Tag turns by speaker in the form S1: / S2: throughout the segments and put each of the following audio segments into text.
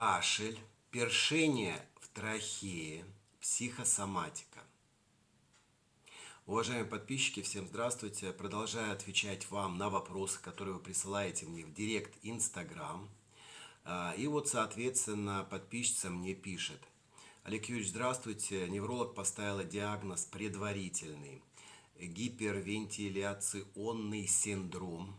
S1: кашель, першение в трахее, психосоматика. Уважаемые подписчики, всем здравствуйте. Продолжаю отвечать вам на вопросы, которые вы присылаете мне в директ Инстаграм. И вот, соответственно, подписчица мне пишет. Олег Юрьевич, здравствуйте. Невролог поставила диагноз предварительный. Гипервентиляционный синдром.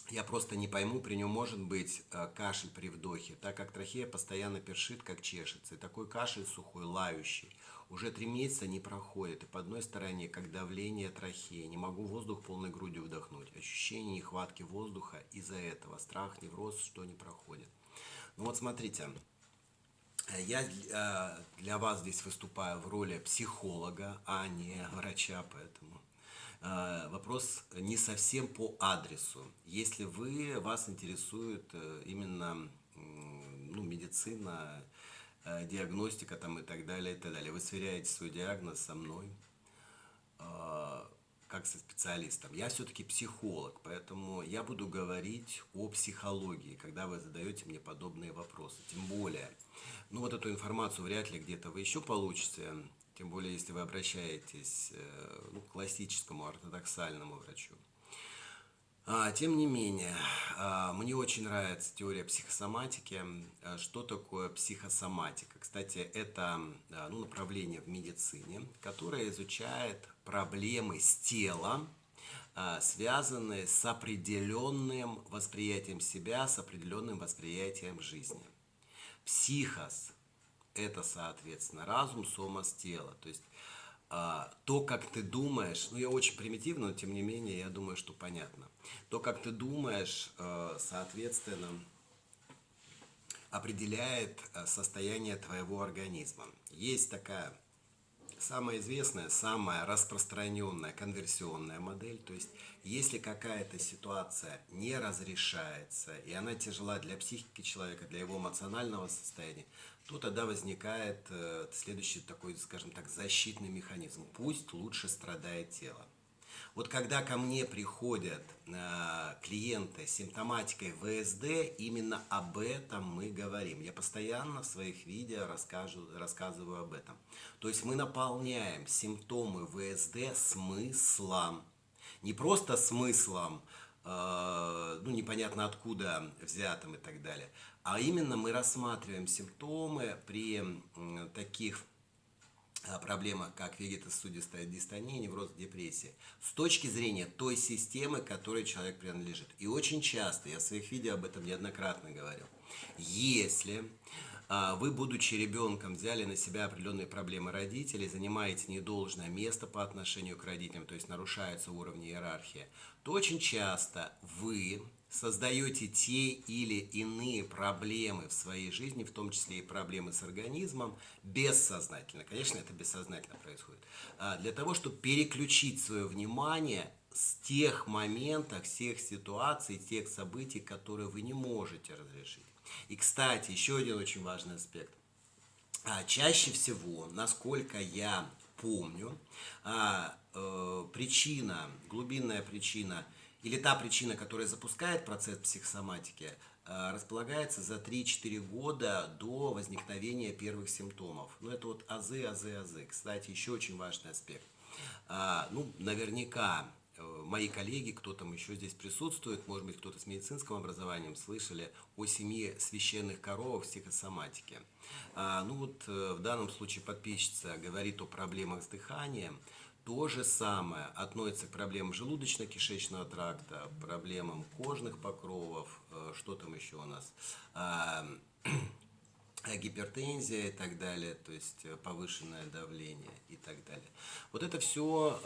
S1: Я просто не пойму, при нем может быть кашель при вдохе, так как трахея постоянно першит, как чешется. И такой кашель сухой, лающий, уже 3 месяца не проходит. И по одной стороне, как давление трахеи, не могу воздух полной грудью вдохнуть. Ощущение нехватки воздуха из-за этого. Страх, невроз, что не проходит. Ну вот смотрите, я для вас здесь выступаю в роли психолога, а не врача, поэтому вопрос не совсем по адресу. Если вас интересует именно медицина, диагностика там и так далее, и так далее, вы сверяете свой диагноз со мной, как со специалистом. Я все-таки психолог, поэтому я буду говорить о психологии, когда вы задаете мне подобные вопросы. Тем более, вот эту информацию вряд ли где-то вы еще получите, тем более, если вы обращаетесь к классическому ортодоксальному врачу. Тем не менее, мне очень нравится теория психосоматики. Что такое психосоматика? Кстати, это направление в медицине, которое изучает проблемы с телом, связанные с определенным восприятием себя, с определенным восприятием жизни. Психос – это, соответственно, разум, сомос, тело. То есть то, как ты думаешь, я очень примитивно, но тем не менее, я думаю, что понятно. То, как ты думаешь, соответственно, определяет состояние твоего организма. Есть такая самая известная, самая распространенная конверсионная модель. То есть, если какая-то ситуация не разрешается, и она тяжела для психики человека, для его эмоционального состояния, то тогда возникает следующий такой, скажем так, защитный механизм. Пусть лучше страдает тело. Вот когда ко мне приходят клиенты с симптоматикой ВСД, именно об этом мы говорим. Я постоянно в своих видео рассказываю об этом. То есть мы наполняем симптомы ВСД смыслом. Не просто смыслом, непонятно откуда взятым и так далее, а именно мы рассматриваем симптомы при таких проблемах, как вегетососудистая дистония, невроз, депрессия, с точки зрения той системы, к которой человек принадлежит. И очень часто, я в своих видео об этом неоднократно говорил, если вы, будучи ребенком, взяли на себя определенные проблемы родителей, занимаете недолжное место по отношению к родителям, то есть нарушаются уровни иерархии, то очень часто вы создаете те или иные проблемы в своей жизни, в том числе и проблемы с организмом, бессознательно. Конечно, это бессознательно происходит. Для того, чтобы переключить свое внимание с тех моментов, с тех ситуаций, тех событий, которые вы не можете разрешить. И, кстати, еще один очень важный аспект. Чаще всего, насколько я помню, глубинная причина или та причина, которая запускает процесс психосоматики, располагается за 3-4 года до возникновения первых симптомов. Это вот азы. Кстати, еще очень важный аспект. Наверняка мои коллеги, кто там еще здесь присутствует, может быть, кто-то с медицинским образованием, слышали о 7 священных коровах в психосоматике. В данном случае подписчица говорит о проблемах с дыханием. То же самое относится к проблемам желудочно-кишечного тракта, проблемам кожных покровов, что там еще у нас, гипертензия и так далее, то есть повышенное давление и так далее. Вот это все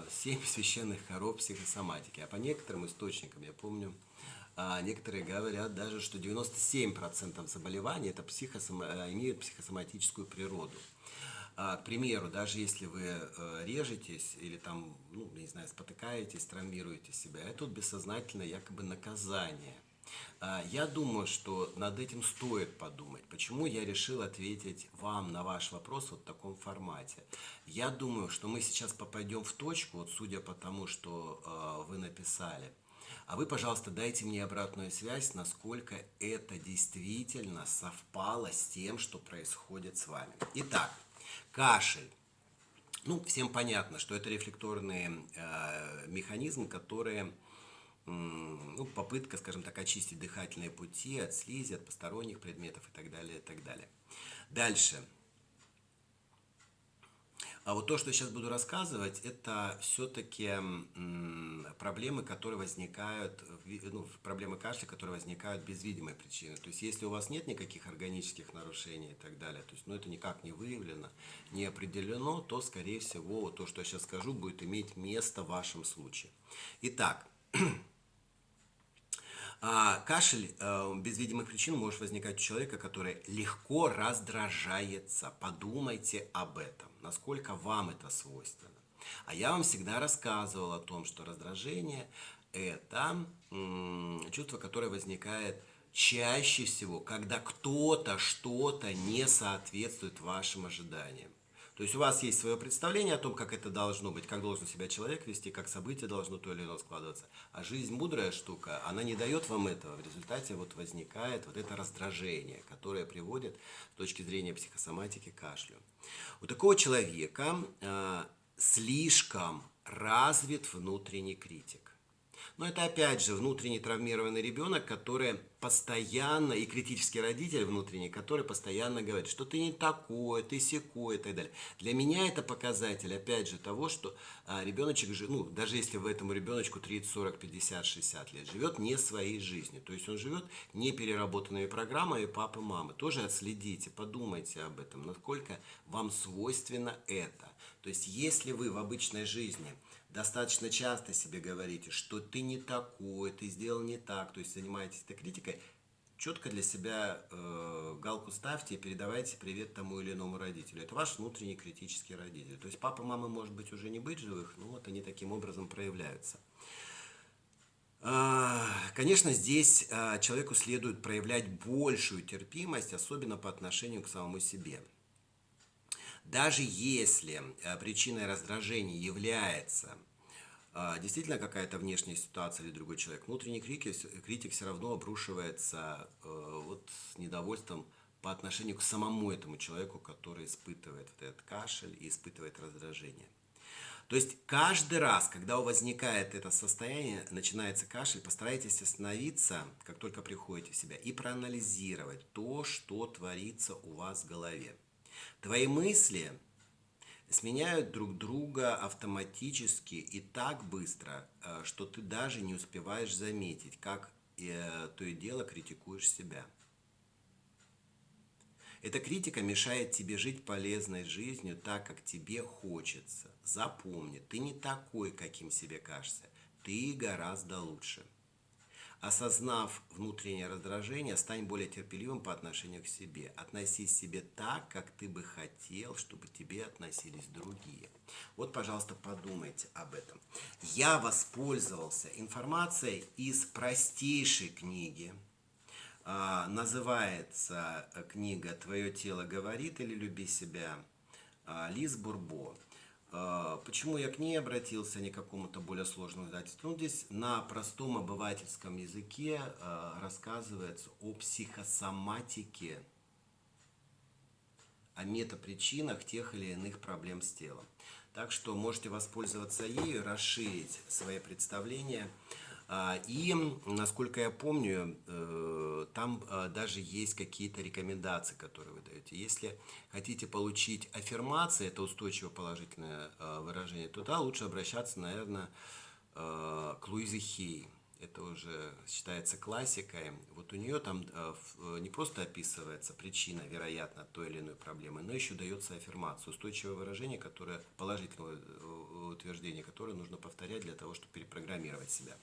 S1: 7 священных коров психосоматики. А по некоторым источникам, я помню, некоторые говорят даже, что 97% заболеваний имеют психосоматическую природу. К примеру, даже если вы режетесь или там, спотыкаетесь, травмируете себя, это бессознательное якобы наказание. Я думаю, что над этим стоит подумать. Почему я решил ответить вам на ваш вопрос в таком формате? Я думаю, что мы сейчас попадем в точку, судя по тому, что вы написали, А вы, пожалуйста, дайте мне обратную связь, насколько это действительно совпало с тем, что происходит с вами. Итак, кашель. Ну, всем понятно, что это рефлекторные механизмы, которые, ну, попытка, скажем так, очистить дыхательные пути от слизи, от посторонних предметов и так далее, и так далее. Дальше. А вот то, что я сейчас буду рассказывать, это все-таки проблемы, которые возникают, ну, проблемы кашля, которые возникают без видимой причины. То есть, если у вас нет никаких органических нарушений и так далее, то есть, ну, это никак не выявлено, не определено, то, скорее всего, вот то, что я сейчас скажу, будет иметь место в вашем случае. Итак, кашель без видимых причин может возникать у человека, который легко раздражается. Подумайте об этом, насколько вам это свойственно. А я вам всегда рассказывал о том, что раздражение – это чувство, которое возникает чаще всего, когда кто-то что-то не соответствует вашим ожиданиям. То есть у вас есть свое представление о том, как это должно быть, как должен себя человек вести, как событие должно то или иное складываться. А жизнь мудрая штука, она не дает вам этого. В результате вот возникает вот это раздражение, которое приводит с точки зрения психосоматики к кашлю. У такого человека слишком развит внутренний критик. Но это опять же внутренне травмированный ребенок, который постоянно, и критический родитель внутренний, который постоянно говорит, что ты не такой, ты сякой и так далее. Для меня это показатель, опять же, того, что ребеночек, ну, даже если в этому ребеночку 30, 40, 50, 60 лет, живет не своей жизнью. То есть он живет не переработанными программами папы, мамы. Тоже отследите, подумайте об этом, насколько вам свойственно это. То есть если вы в обычной жизни достаточно часто себе говорите, что ты не такой, ты сделал не так, то есть занимаетесь этой критикой, четко для себя галку ставьте и передавайте привет тому или иному родителю. Это ваш внутренний критический родитель. То есть папа, мама, может быть, уже не быть живых, но вот они таким образом проявляются. Конечно, здесь человеку следует проявлять большую терпимость, особенно по отношению к самому себе. Даже если причиной раздражения является действительно какая-то внешняя ситуация или другой человек, внутренний критик все равно обрушивается вот с недовольством по отношению к самому этому человеку, который испытывает вот этот кашель и испытывает раздражение. То есть каждый раз, когда возникает это состояние, начинается кашель, постарайтесь остановиться, как только приходите в себя, и проанализировать то, что творится у вас в голове. Твои мысли сменяют друг друга автоматически и так быстро, что ты даже не успеваешь заметить, как то и дело критикуешь себя. Эта критика мешает тебе жить полезной жизнью так, как тебе хочется. Запомни, ты не такой, каким себе кажется. Ты гораздо лучше. Осознав внутреннее раздражение, стань более терпеливым по отношению к себе. Относись к себе так, как ты бы хотел, чтобы к тебе относились другие. Вот, пожалуйста, подумайте об этом. Я воспользовался информацией из простейшей книги. Называется книга «Твое тело говорит» или «Люби себя» Лиз Бурбо. Почему я к ней обратился, а не к какому-то более сложному издательству? Ну, здесь на простом обывательском языке рассказывается о психосоматике, о метапричинах тех или иных проблем с телом. Так что можете воспользоваться ею, расширить свои представления. И, насколько я помню, там даже есть какие-то рекомендации, которые вы даете. Если хотите получить аффирмации, это устойчивое положительное выражение, то да, лучше обращаться, наверное, к Луизе Хей. Это уже считается классикой. Вот у нее там не просто описывается причина, вероятно, той или иной проблемы, но еще дается аффирмация, устойчивое выражение, которое, положительное утверждение, которое нужно повторять для того, чтобы перепрограммировать себя.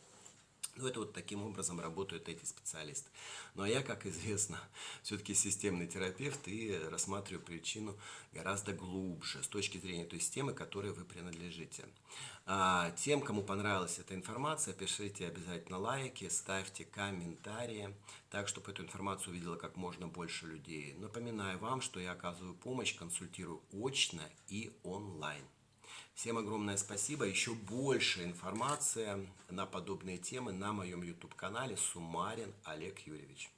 S1: Ну, это вот таким образом работают эти специалисты. Ну, а я, как известно, все-таки системный терапевт и рассматриваю причину гораздо глубже, с точки зрения той системы, которой вы принадлежите. Тем, кому понравилась эта информация, пишите обязательно лайки, ставьте комментарии, так, чтобы эту информацию увидело как можно больше людей. Напоминаю вам, что я оказываю помощь, консультирую очно и онлайн. Всем огромное спасибо. Еще больше информации на подобные темы на моем YouTube-канале Сумарин Олег Юрьевич.